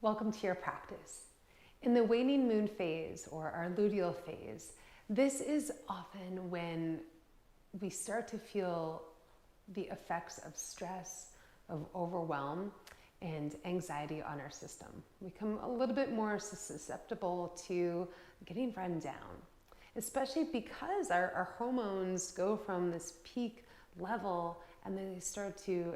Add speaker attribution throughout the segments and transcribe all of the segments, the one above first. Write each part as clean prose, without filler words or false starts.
Speaker 1: Welcome to your practice. In the waning moon phase, or our luteal phase, this is often when we start to feel the effects of stress, of overwhelm, and anxiety on our system. We become a little bit more susceptible to getting run down, especially because our hormones go from this peak level and then they start to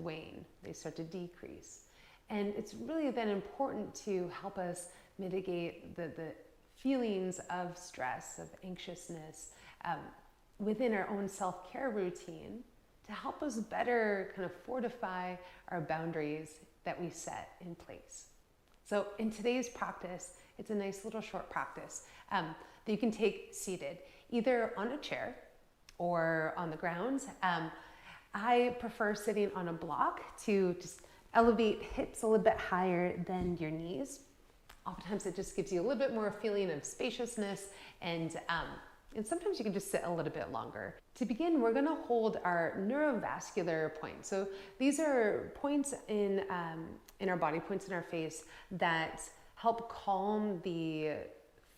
Speaker 1: wane, they start to decrease. And it's really then important to help us mitigate the feelings of stress, of anxiousness within our own self-care routine to help us better kind of fortify our boundaries that we set in place. So in today's practice, it's a nice little short practice that you can take seated, either on a chair or on the ground. I prefer sitting on a block to just elevate hips a little bit higher than your knees. Oftentimes it just gives you a little bit more feeling of spaciousness, and sometimes you can just sit a little bit longer. To begin, we're gonna hold our neurovascular points. So these are points in our body, points in our face that help calm the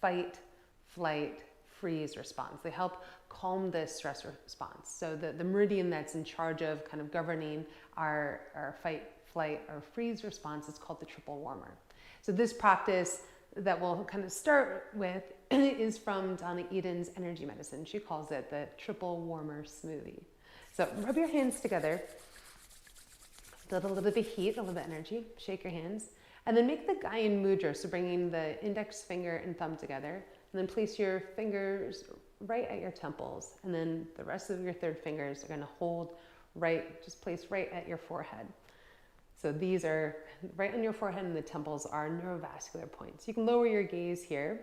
Speaker 1: fight, flight, freeze response. They help calm the stress response. So the meridian that's in charge of kind of governing our fight, flight, or freeze response is called the Triple Warmer. So this practice that we'll kind of start with is from Donna Eden's energy medicine. She calls it the Triple Warmer Smoothie. So rub your hands together, build a little bit of heat, a little bit of energy, shake your hands, and then make the Gaian mudra, so bringing the index finger and thumb together, and then place your fingers right at your temples, and then the rest of your third fingers are gonna hold just place right at your forehead. So these are right on your forehead, and the temples are neurovascular points. You can lower your gaze here,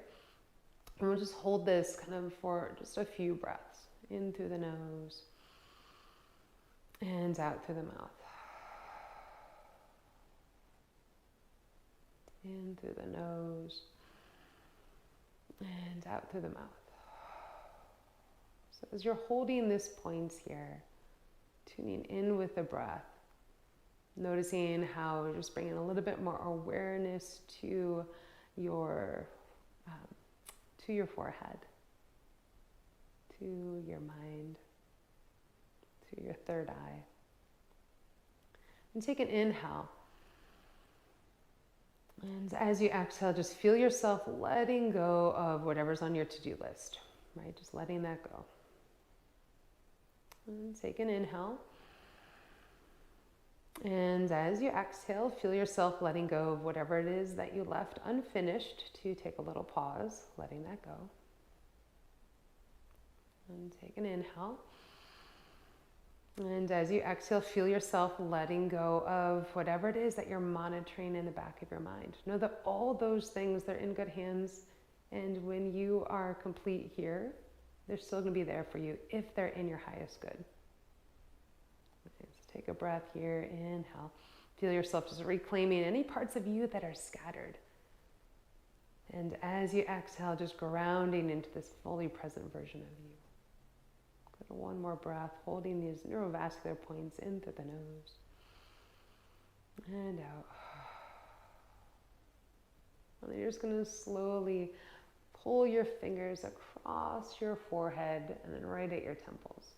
Speaker 1: and we'll just hold this kind of for just a few breaths. In through the nose, and out through the mouth. In through the nose, and out through the mouth. So as you're holding this points here, tuning in with the breath, noticing how we're just bringing a little bit more awareness to your forehead, to your mind, to your third eye. And take an inhale. And as you exhale, just feel yourself letting go of whatever's on your to-do list, right? Just letting that go. And take an inhale. And as you exhale, feel yourself letting go of whatever it is that you left unfinished, to take a little pause, letting that go. And take an inhale. And as you exhale, feel yourself letting go of whatever it is that you're monitoring in the back of your mind. Know that all those things, they're in good hands. And when you are complete here, they're still going to be there for you if they're in your highest good. Take a breath here, inhale. Feel yourself just reclaiming any parts of you that are scattered. And as you exhale, just grounding into this fully present version of you. Good, one more breath, holding these neurovascular points in through the nose. And out. And then you're just going to slowly pull your fingers across your forehead and then right at your temples.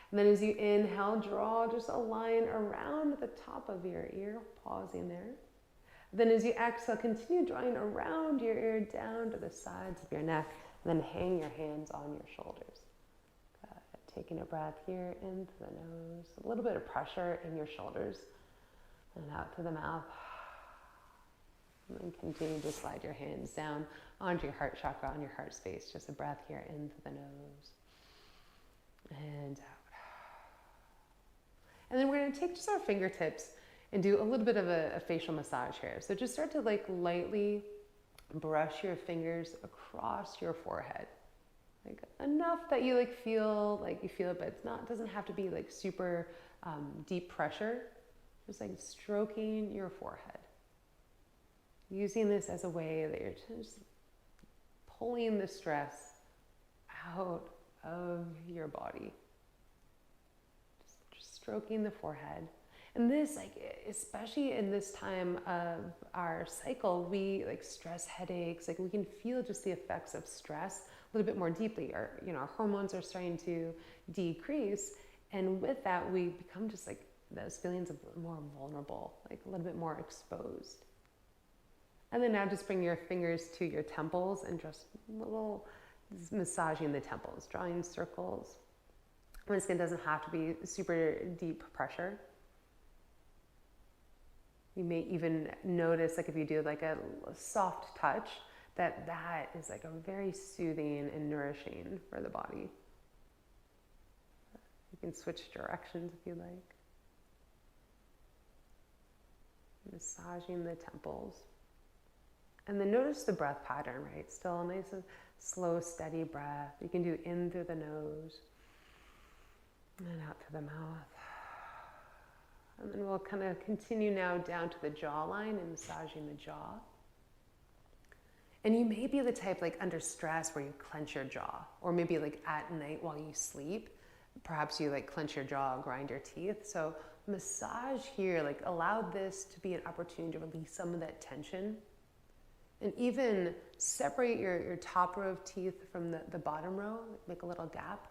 Speaker 1: And then as you inhale, draw just a line around the top of your ear, pausing there. Then as you exhale, continue drawing around your ear down to the sides of your neck, and then hang your hands on your shoulders. Taking a breath here into the nose, a little bit of pressure in your shoulders, and out to the mouth. And then continue to slide your hands down onto your heart chakra, on your heart space. Just a breath here into the nose, and out. And then we're going to take just our fingertips and do a little bit of a facial massage here. So just start to lightly brush your fingers across your forehead. Enough that you feel it, but it doesn't have to be super deep pressure. Just stroking your forehead. Using this as a way that you're just pulling the stress out of your body. Stroking the forehead. And this, like, especially in this time of our cycle, we like stress, headaches, like we can feel just the effects of stress a little bit more deeply. Our, our hormones are starting to decrease. And with that, we become just like those feelings of more vulnerable, like a little bit more exposed. And then now just bring your fingers to your temples and just massaging the temples, drawing circles. Once again, doesn't have to be super deep pressure. You may even notice, like if you do like a soft touch, that is like a very soothing and nourishing for the body. You can switch directions if you like. Massaging the temples. And then notice the breath pattern, right? Still a nice and slow, steady breath. You can do in through the nose and out through the mouth. And then we'll kind of continue now down to the jawline and massaging the jaw. And you may be the type like under stress where you clench your jaw, or maybe like at night while you sleep, perhaps you like clench your jaw, grind your teeth. So massage here, like allow this to be an opportunity to release some of that tension. And even separate your top row of teeth from the bottom row, make a little gap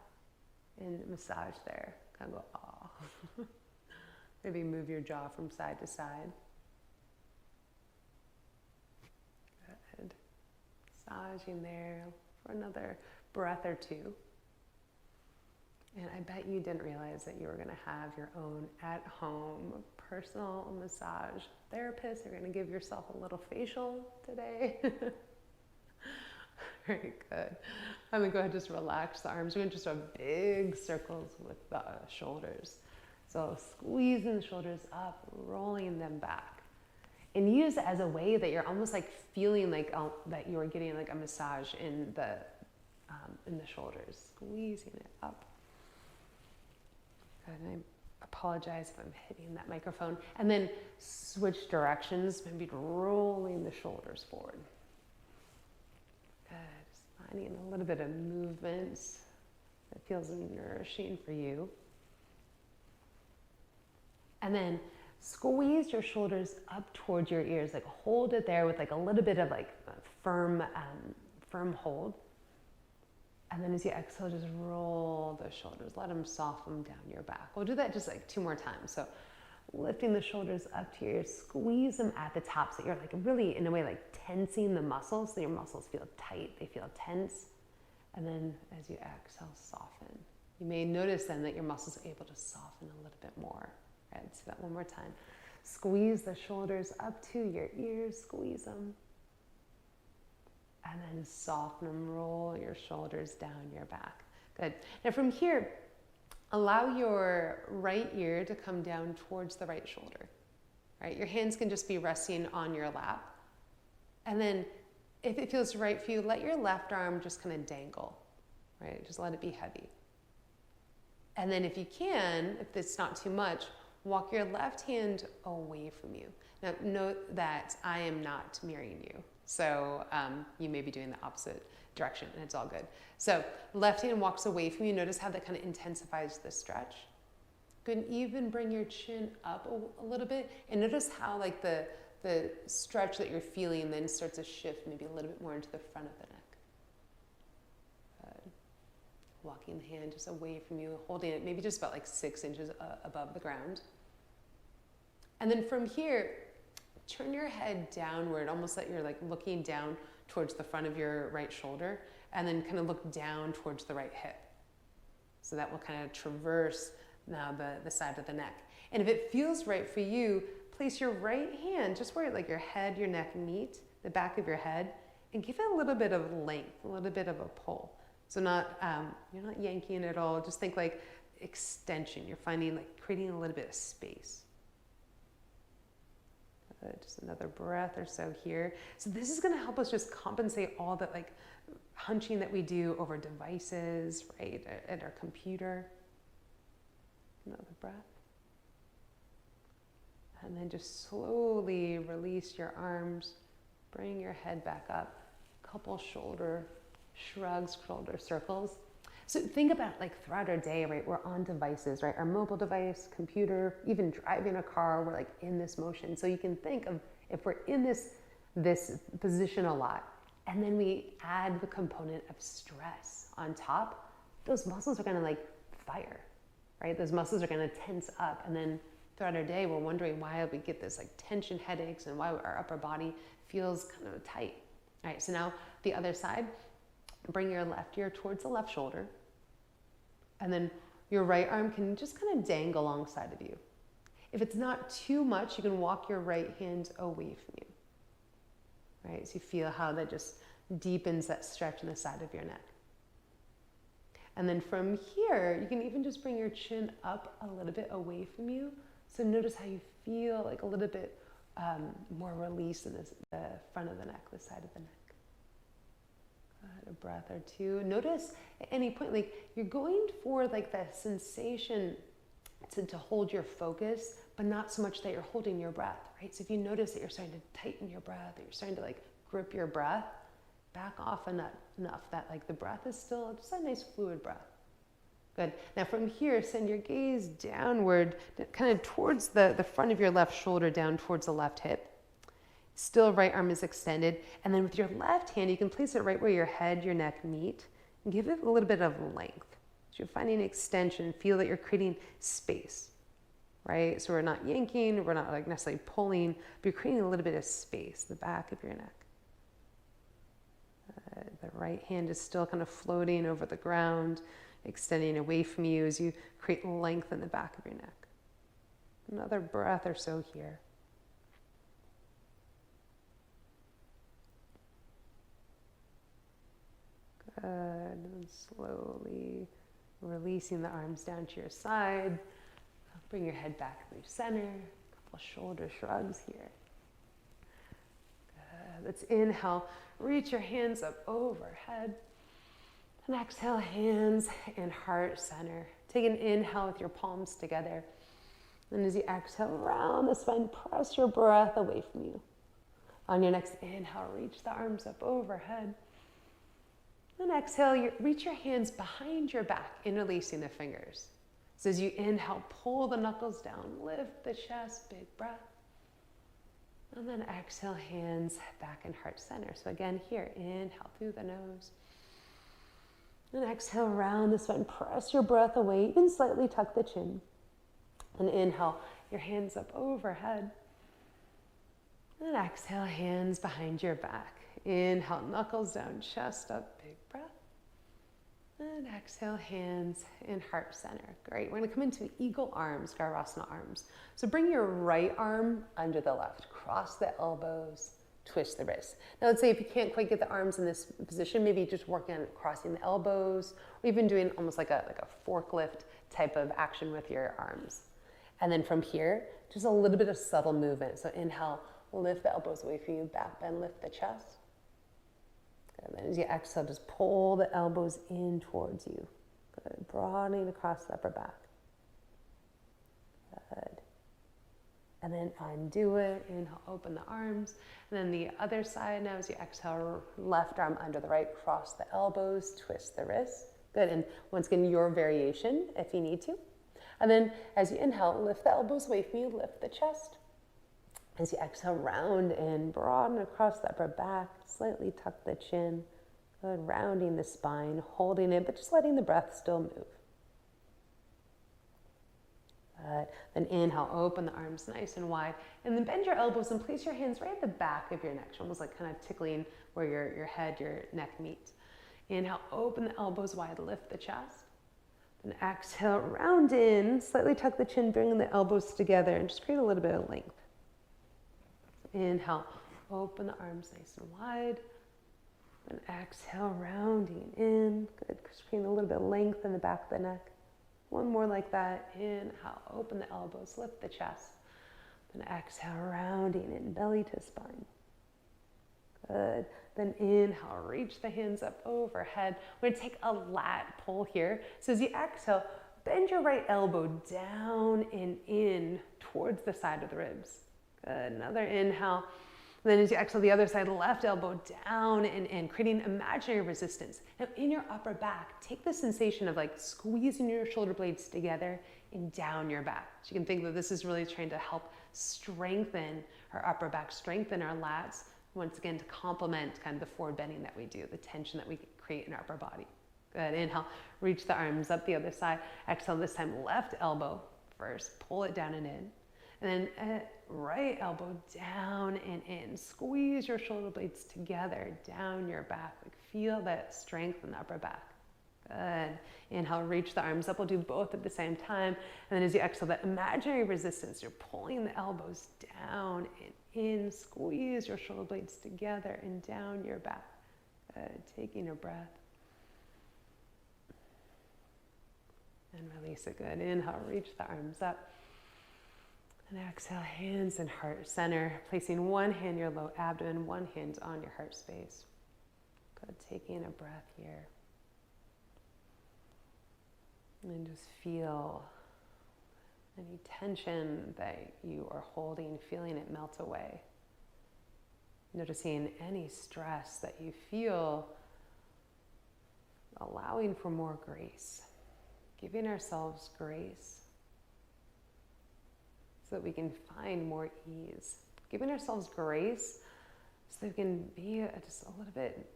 Speaker 1: and massage there. Kind of go, ah. Maybe move your jaw from side to side. Good. Massaging there for another breath or two. And I bet you didn't realize that you were going to have your own at-home personal massage therapist. You're going to give yourself a little facial today. Very good. I'm going to go ahead and just relax the arms. We're going to just draw big circles with the shoulders. So squeezing the shoulders up, rolling them back. And use it as a way that you're almost like feeling like that you are getting like a massage in the shoulders. Squeezing it up. Good. And I apologize if I'm hitting that microphone. And then switch directions, maybe rolling the shoulders forward. Good. Just finding a little bit of movement that feels nourishing for you. And then squeeze your shoulders up towards your ears, like hold it there with like a little bit of like firm hold. And then as you exhale, just roll the shoulders, let them soften down your back. We'll do that just like 2 more times. So lifting the shoulders up to your ears, squeeze them at the top so you're like really in a way like tensing the muscles, so your muscles feel tight, they feel tense. And then as you exhale, soften. You may notice then that your muscles are able to soften a little bit more. Right, let's do that one more time. Squeeze the shoulders up to your ears, squeeze them. And then soften them, roll your shoulders down your back. Good. Now from here, allow your right ear to come down towards the right shoulder. Right? Your hands can just be resting on your lap. And then if it feels right for you, let your left arm just kind of dangle. Right? Just let it be heavy. And then if you can, if it's not too much, walk your left hand away from you. Now note that I am not mirroring you. So you may be doing the opposite direction and it's all good. So left hand walks away from you. Notice how that kind of intensifies the stretch. Good, and even bring your chin up a little bit. And notice how like the stretch that you're feeling then starts to shift maybe a little bit more into the front of the neck. Good. Walking the hand just away from you, holding it maybe just about like 6 inches above the ground. And then from here, turn your head downward, almost like you're like looking down towards the front of your right shoulder, and then kind of look down towards the right hip. So that will kind of traverse now the side of the neck. And if it feels right for you, place your right hand just where like your head, your neck meet, the back of your head, and give it a little bit of length, a little bit of a pull. So not, you're not yanking at all, just think like extension. You're finding like creating a little bit of space. Just another breath or so here. So this is going to help us just compensate all that like hunching that we do over devices, right, at our computer. Another breath. And then just slowly release your arms. Bring your head back up. Couple shoulder shrugs, shoulder circles. So think about like throughout our day, right? We're on devices, right? Our mobile device, computer, even driving a car, we're like in this motion. So you can think of if we're in this position a lot, and then we add the component of stress on top, those muscles are gonna like fire, right? Those muscles are gonna tense up, and then throughout our day, we're wondering why we get this like tension headaches and why our upper body feels kind of tight. All right, so now the other side, bring your left ear towards the left shoulder, and then your right arm can just kind of dangle alongside of you. If it's not too much, you can walk your right hand away from you. Right, so you feel how that just deepens that stretch in the side of your neck. And then from here, you can even just bring your chin up a little bit away from you. So notice how you feel like a little bit more release in the front of the neck, the side of the neck. A breath or two. Notice at any point, like you're going for like the sensation to hold your focus, but not so much that you're holding your breath, right? So if you notice that you're starting to tighten your breath, or you're starting to like grip your breath, back off enough that like the breath is still just a nice fluid breath. Good. Now from here, send your gaze downward, kind of towards the front of your left shoulder, down towards the left hip. Still right arm is extended. And then with your left hand, you can place it right where your head, your neck meet, and give it a little bit of length. So you're finding extension, feel that you're creating space, right? So we're not yanking, we're not like necessarily pulling, but you're creating a little bit of space, the back of your neck. The right hand is still kind of floating over the ground, extending away from you as you create length in the back of your neck. Another breath or so here. Good, and slowly releasing the arms down to your side. Bring your head back through center. A couple shoulder shrugs here. Good. Let's inhale, reach your hands up overhead. And exhale, hands in heart center. Take an inhale with your palms together. And as you exhale, round the spine, press your breath away from you. On your next inhale, reach the arms up overhead. Then exhale, reach your hands behind your back, interlacing the fingers. So as you inhale, pull the knuckles down, lift the chest, big breath. And then exhale, hands back in heart center. So again, here, inhale through the nose. And exhale, round the spine, press your breath away, even slightly tuck the chin. And inhale, your hands up overhead. And exhale, hands behind your back. Inhale, knuckles down, chest up, big breath. And exhale, hands in heart center. Great. We're going to come into eagle arms, Garvasana arms. So bring your right arm under the left. Cross the elbows, twist the wrists. Now let's say if you can't quite get the arms in this position, maybe just work on crossing the elbows, or even doing almost like a forklift type of action with your arms. And then from here, just a little bit of subtle movement. So inhale, lift the elbows away from you, back bend, lift the chest. And then as you exhale, just pull the elbows in towards you. Good. Broadening across the upper back. Good. And then undo it. Inhale, open the arms. And then the other side now as you exhale, left arm under the right, cross the elbows, twist the wrists. Good. And once again, your variation if you need to. And then as you inhale, lift the elbows away from you, lift the chest. As you exhale, round and broaden across the upper back, slightly tuck the chin. Good, rounding the spine, holding it, but just letting the breath still move. Good. Then inhale, open the arms nice and wide. And then bend your elbows and place your hands right at the back of your neck, almost like kind of tickling where your head, your neck meet. Inhale, open the elbows wide, lift the chest. Then exhale, round in, slightly tuck the chin, bring the elbows together, and just create a little bit of length. Inhale, open the arms nice and wide. And exhale, rounding in. Good, just creating a little bit of length in the back of the neck. One more like that. Inhale, open the elbows, lift the chest. Then exhale, rounding in, belly to spine. Good. Then inhale, reach the hands up overhead. We're going to take a lat pull here. So as you exhale, bend your right elbow down and in towards the side of the ribs. Good. Another inhale. And then as you exhale, the other side, left elbow down and in, creating imaginary resistance. Now in your upper back, take the sensation of like squeezing your shoulder blades together and down your back. So you can think that this is really trying to help strengthen our upper back, strengthen our lats, once again to complement kind of the forward bending that we do, the tension that we create in our upper body. Good, inhale, reach the arms up the other side. Exhale, this time left elbow first, pull it down and in. And then right elbow down and in. Squeeze your shoulder blades together, down your back. Like feel that strength in the upper back. Good. Inhale, reach the arms up. We'll do both at the same time. And then as you exhale, that imaginary resistance, you're pulling the elbows down and in. Squeeze your shoulder blades together and down your back. Good. Taking a breath. And release it. Good. Inhale, reach the arms up. And exhale, hands in heart center, placing one hand in your low abdomen, one hand on your heart space. Good, taking a breath here. And just feel any tension that you are holding, feeling it melt away. Noticing any stress that you feel, allowing for more grace, giving ourselves grace, so that we can find more ease. Giving ourselves grace so that we can be just a little bit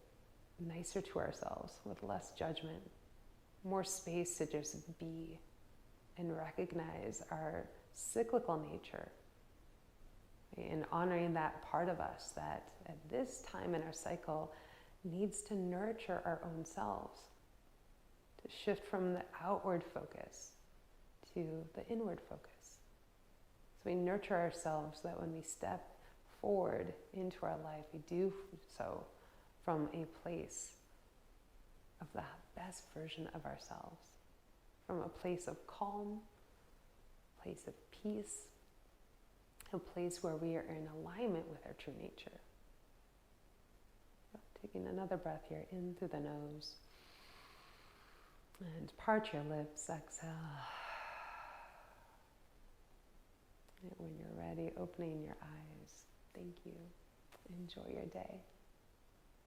Speaker 1: nicer to ourselves with less judgment, more space to just be and recognize our cyclical nature and honoring that part of us that at this time in our cycle needs to nurture our own selves, to shift from the outward focus to the inward focus. So we nurture ourselves so that when we step forward into our life, we do so from a place of the best version of ourselves, from a place of calm, a place of peace, a place where we are in alignment with our true nature. So taking another breath here in through the nose. And part your lips, exhale. And when you're ready, opening your eyes. Thank you. Enjoy your day.